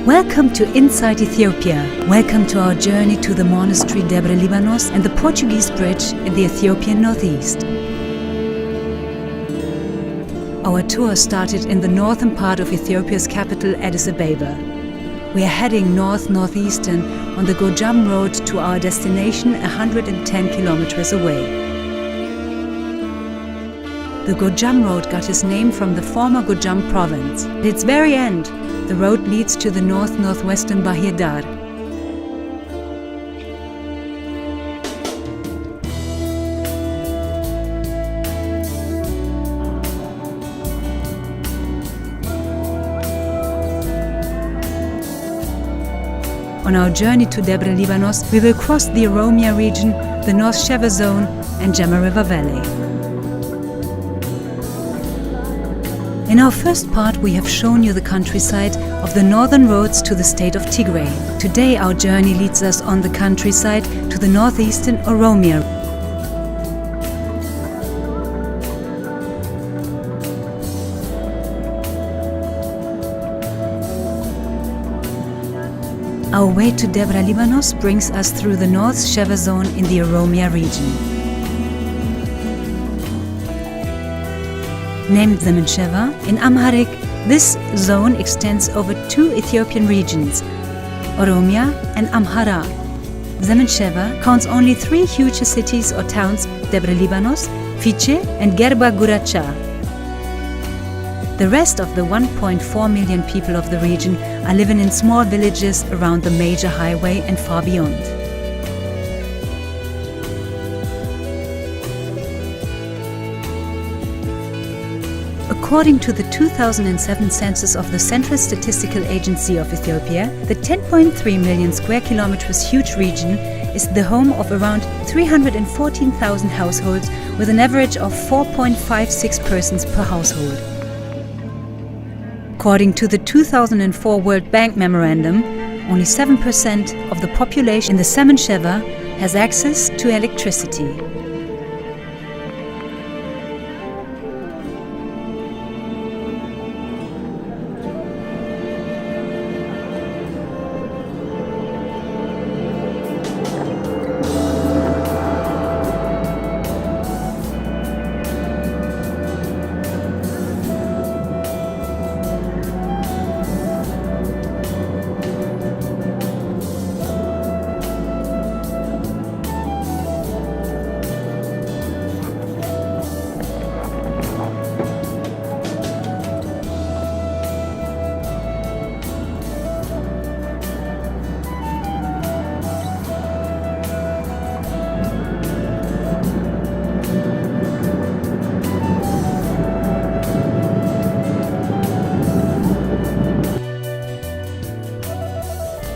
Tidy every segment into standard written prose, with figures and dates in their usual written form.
Welcome to Inside Ethiopia. Welcome to our journey to the monastery Debre Libanos and the Portuguese bridge in the Ethiopian northeast. Our tour started in the northern part of Ethiopia's capital, Addis Ababa. We are heading north-northeastern on the Gojam Road to our destination 110 kilometers away. The Gojam Road got its name from the former Gojam province. At its very end, the road leads to the north-northwestern Bahir Dar. On our journey to Debre Libanos, we will cross the Oromia region, the North Sheva Zone and Jama River Valley. In our first part, we have shown you the countryside of the northern roads to the state of Tigray. Today, our journey leads us on the countryside to the northeastern Oromia. Our way to Debre Libanos brings us through the North Sheva Zone in the Oromia region. Named Zemen Sheva, in Amharic, this zone extends over two Ethiopian regions, Oromia and Amhara. Zemen Sheva counts only three huge cities or towns, Debre Libanos, Fiche and Gerba Guracha. The rest of the 1.4 million people of the region are living in small villages around the major highway and far beyond. According to the 2007 census of the Central Statistical Agency of Ethiopia, the 10.3 million square kilometers huge region is the home of around 314,000 households with an average of 4.56 persons per household. According to the 2004 World Bank Memorandum, only 7% of the population in the Zemen Sheva has access to electricity.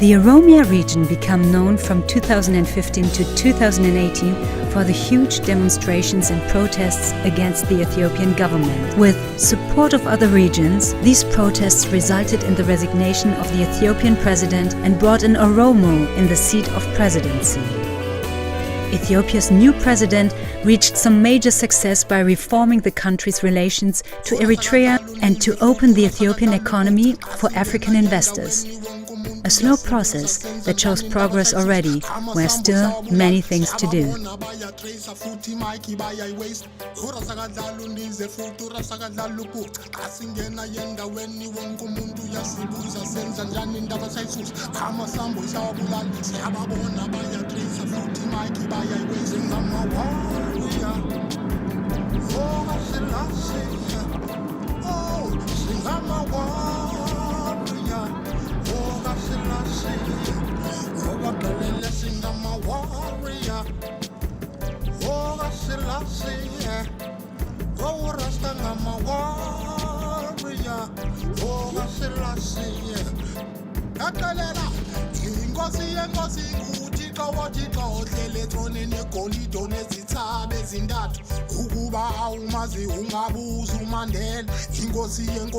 The Oromia region became known from 2015 to 2018 for the huge demonstrations and protests against the Ethiopian government. With support of other regions, these protests resulted in the resignation of the Ethiopian president and brought an Oromo in the seat of presidency. Ethiopia's new president reached some major success by reforming the country's relations to Eritrea and to open the Ethiopian economy for African investors. A slow process that shows progress already, where still many things to do.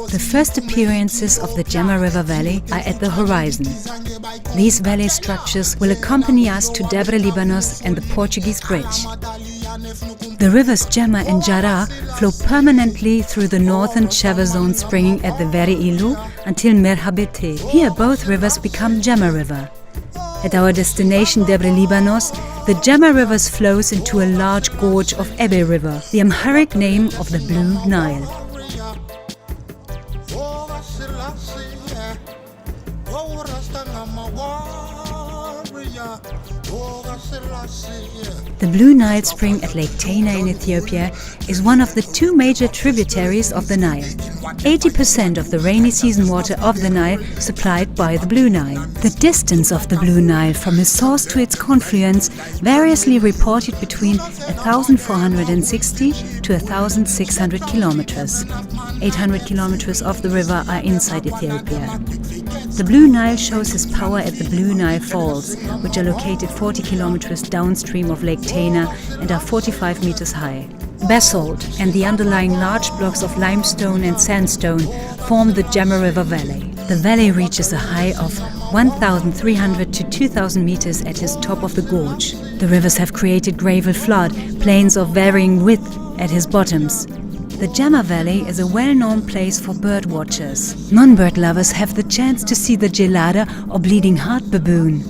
The first appearances of the Jama River Valley are at the horizon. These valley structures will accompany us to Debre Libanos and the Portuguese bridge. The rivers Gemma and Jara flow permanently through the northern Chever zone, springing at the Veri Ilu until Merhabete. Here both rivers become Gemma River. At our destination Debre Libanos, the Gemma River flows into a large gorge of Ebe River, the Amharic name of the Blue Nile. The Blue Nile spring at Lake Tana in Ethiopia is one of the two major tributaries of the Nile. 80% of the rainy season water of the Nile supplied by the Blue Nile. The distance of the Blue Nile from its source to its confluence variously reported between 1,460 to 1,600 kilometers. 800 kilometers of the river are inside Ethiopia. The Blue Nile shows his power at the Blue Nile Falls, which are located 40 kilometers downstream of Lake Tana and are 45 meters high. Basalt and the underlying large blocks of limestone and sandstone form the Gemma River Valley. The valley reaches a height of 1,300 to 2,000 meters at his top of the gorge. The rivers have created gravel flood plains of varying width at his bottoms. The Gemma Valley is a well-known place for bird watchers. Non-bird lovers have the chance to see the gelada or bleeding heart baboon.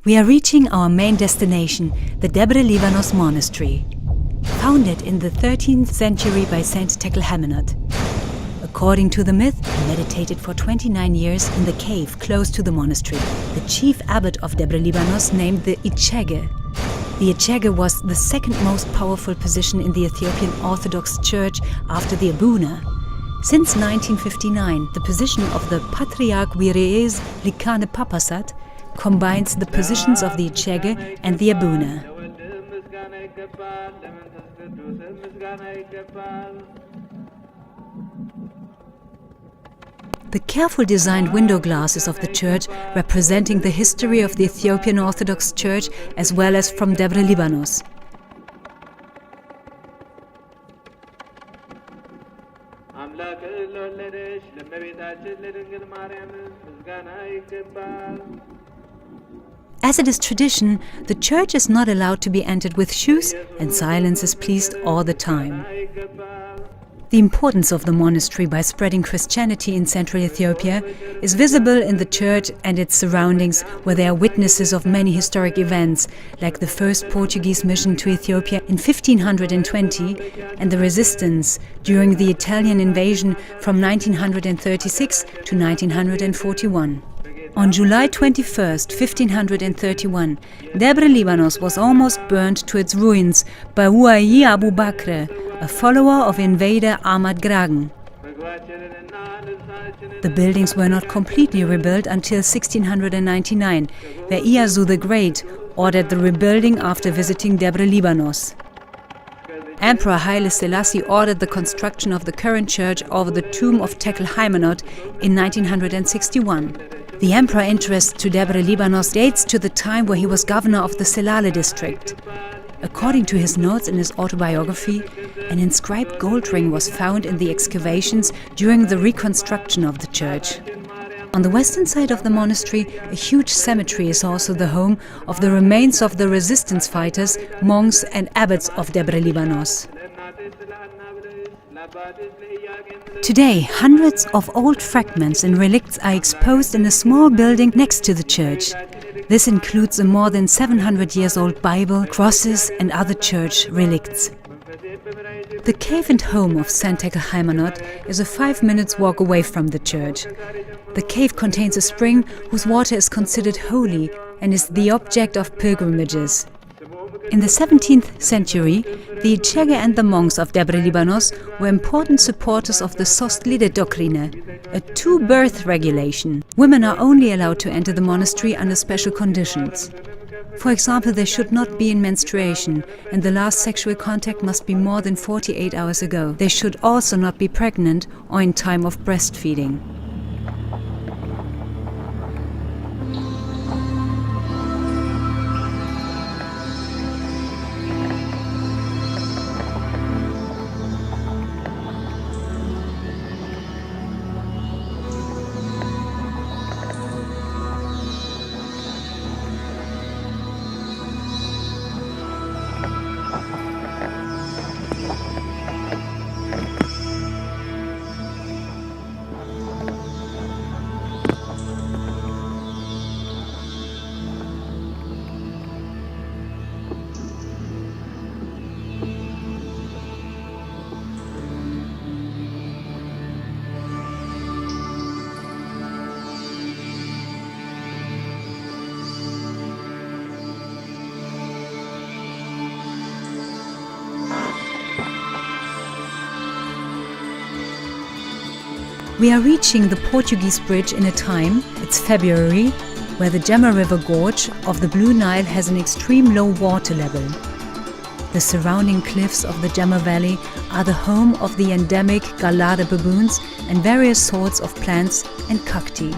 We are reaching our main destination, the Debre Libanos monastery. Founded in the 13th century by Saint Tigray-Tigrinya. According to the myth, he meditated for 29 years in the cave close to the monastery. The chief abbot of Debre Libanos named the Echege. The Echege was the second most powerful position in the Ethiopian Orthodox Church after the Abuna. Since 1959, the position of the Patriarch Vireyes Likane Papasat combines the positions of the Echege and the Abuna. The carefully designed window glasses of the church representing the history of the Ethiopian Orthodox Church as well as from Debre Libanos. As it is tradition, the church is not allowed to be entered with shoes and silence is pleased all the time. The importance of the monastery by spreading Christianity in central Ethiopia is visible in the church and its surroundings, where they are witnesses of many historic events, like the first Portuguese mission to Ethiopia in 1520 and the resistance during the Italian invasion from 1936 to 1941. On July 21, 1531, Debre Libanos was almost burnt to its ruins by Ouayi Abu Bakr, a follower of invader Ahmad Gragan. The buildings were not completely rebuilt until 1699, where Iyasu the Great ordered the rebuilding after visiting Debre Libanos. Emperor Haile Selassie ordered the construction of the current church over the tomb of Tekel-Haymanot in 1961. The emperor's interest to Debre Libanos dates to the time where he was governor of the Selale district. According to his notes in his autobiography, an inscribed gold ring was found in the excavations during the reconstruction of the church. On the western side of the monastery, a huge cemetery is also the home of the remains of the resistance fighters, monks and abbots of Debre Libanos. Today, hundreds of old fragments and relicts are exposed in a small building next to the church. This includes a more than 700 years old Bible, crosses and other church relicts. The cave and home of Saint Tekel-Haymanot is a 5 minutes walk away from the church. The cave contains a spring whose water is considered holy and is the object of pilgrimages. In the 17th century, the Echege and the monks of Debre Libanos were important supporters of the Sostlide doctrine, a two-birth regulation. Women are only allowed to enter the monastery under special conditions. For example, they should not be in menstruation, and the last sexual contact must be more than 48 hours ago. They should also not be pregnant or in time of breastfeeding. We are reaching the Portuguese bridge in a time, it's February, where the Gemma River gorge of the Blue Nile has an extreme low water level. The surrounding cliffs of the Gemma Valley are the home of the endemic Gallarda baboons and various sorts of plants and cacti.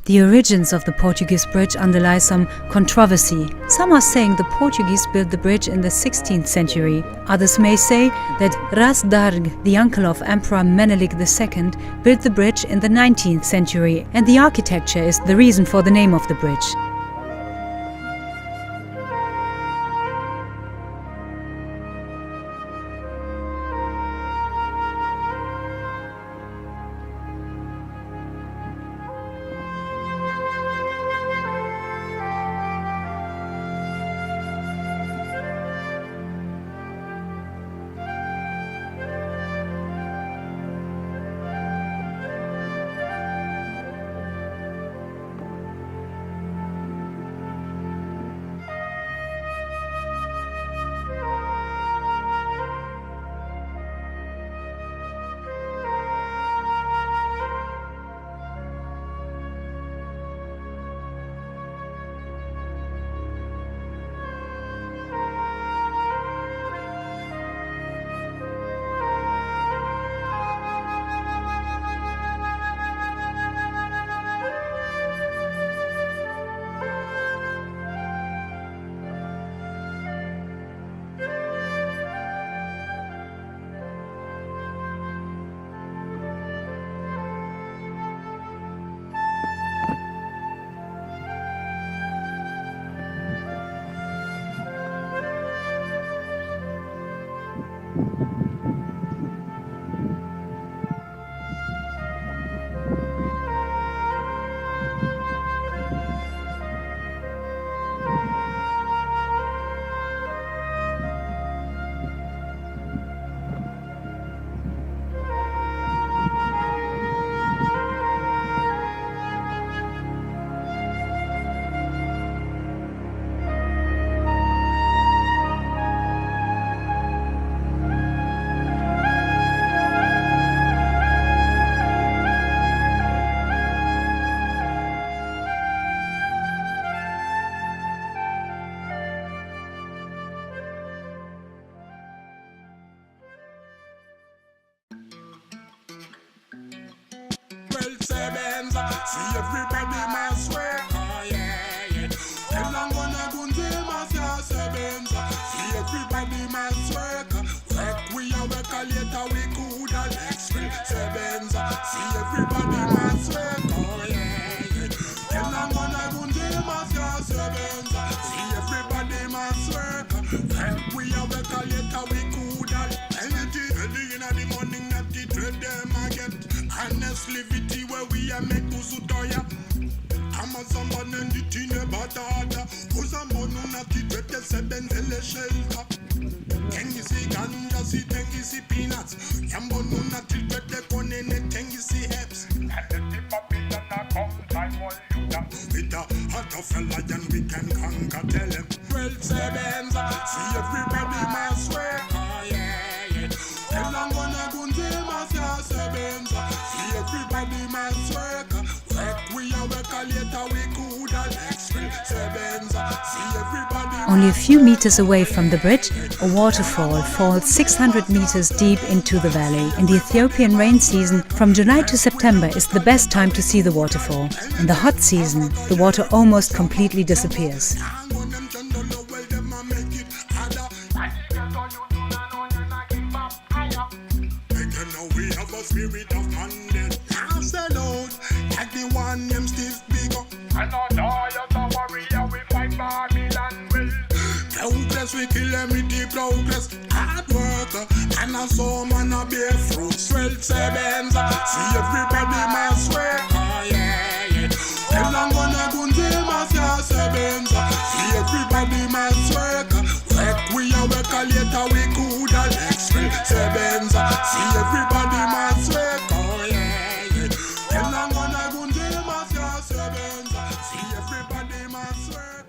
The origins of the Portuguese bridge underlie some controversy. Some are saying the Portuguese built the bridge in the 16th century. Others may say that Ras Darg, the uncle of Emperor Menelik II, built the bridge in the 19th century, and the architecture is the reason for the name of the bridge. See everybody must work, oh yeah, yeah. Tell I'm gonna go and do my sebenza. See everybody must work. Work we a work a later we could a next free sebenza. See everybody must work, oh yeah, yeah. Tell I'm gonna go and do my sebenza. See everybody must work. Work we a work a later we could a early in the morning that the trade them a get. Honestly, viti where we a make uzutoya. Amazon and the tine batata. Uzamon unati trade seben ele shelter. Tengi si ganja si tengi si peanuts. Yambon unati trade konene tengi si herbs. And the tip of it and a come time all you da. With a hot fella and we can conquer tell him. Well sebenza, see everybody must work. Oh yeah, yeah. Tell I'm gonna go and do my sebenza. See everybody must work. Work we a work a later we could a next free sebenza. See everybody. Only a few meters away from the bridge, a waterfall falls 600 meters deep into the valley. In the Ethiopian rain season, from July to September is the best time to see the waterfall. In the hot season, the water almost completely disappears. we kill them with the progress. Hard work, and a so man a bear fruit. Swell sebenza, see everybody must work. Oh yeah, yeah. Elang wana gunze masya sebenza, see everybody must work. Work we a work a later we could a next will sebenza, see everybody must work. Oh yeah, yeah. Elang wana gunze masya sebenza, see everybody must work.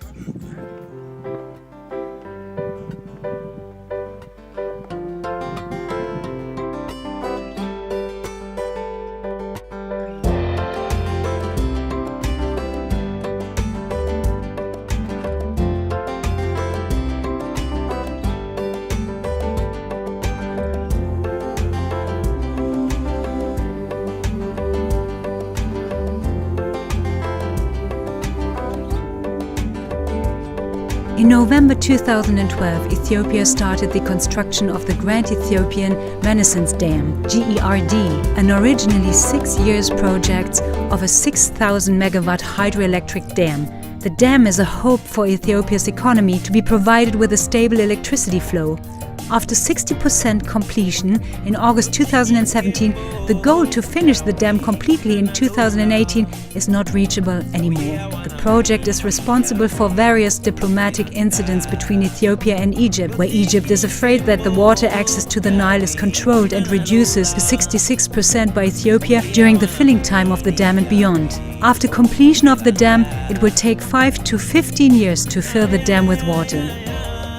In November 2012, Ethiopia started the construction of the Grand Ethiopian Renaissance Dam, GERD, an originally 6 years project of a 6,000 megawatt hydroelectric dam. The dam is a hope for Ethiopia's economy to be provided with a stable electricity flow. After 60% completion in August 2017, the goal to finish the dam completely in 2018 is not reachable anymore. The project is responsible for various diplomatic incidents between Ethiopia and Egypt, where Egypt is afraid that the water access to the Nile is controlled and reduces to 66% by Ethiopia during the filling time of the dam and beyond. After completion of the dam, it will take 5 to 15 years to fill the dam with water.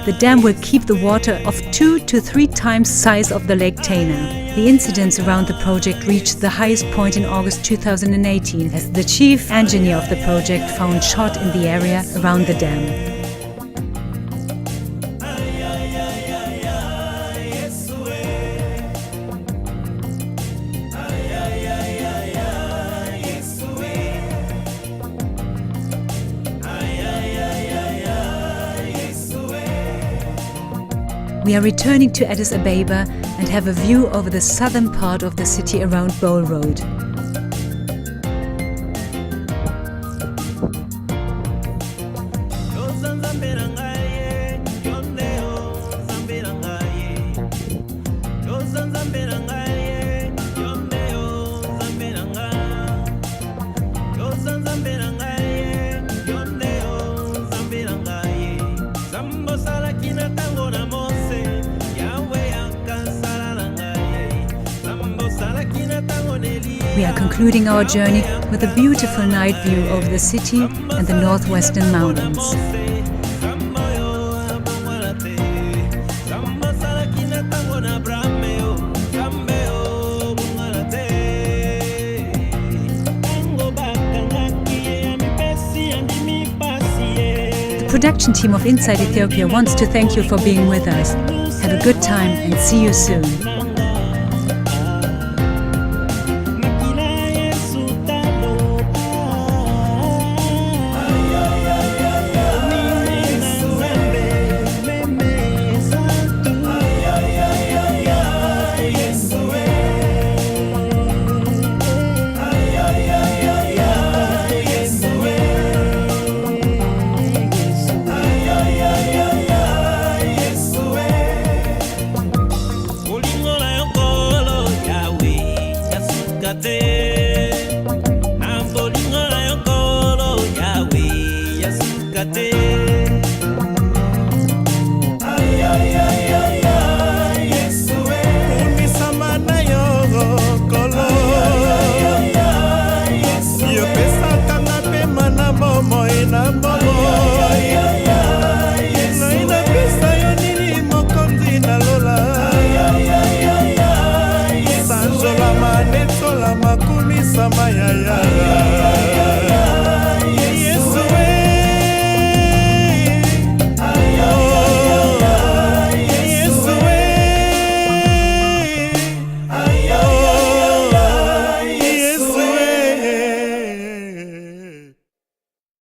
The dam will keep the water of 2 to 3 times size of the Lake Tana. The incidents around the project reached the highest point in August 2018 as the chief engineer of the project found shot in the area around the dam. We are returning to Addis Ababa and have a view over the southern part of the city around Bowl Road. We are concluding our journey with a beautiful night view over the city and the northwestern mountains. The production team of Inside Ethiopia wants to thank you for being with us. Have a good time and see you soon. Ay, ay, ay.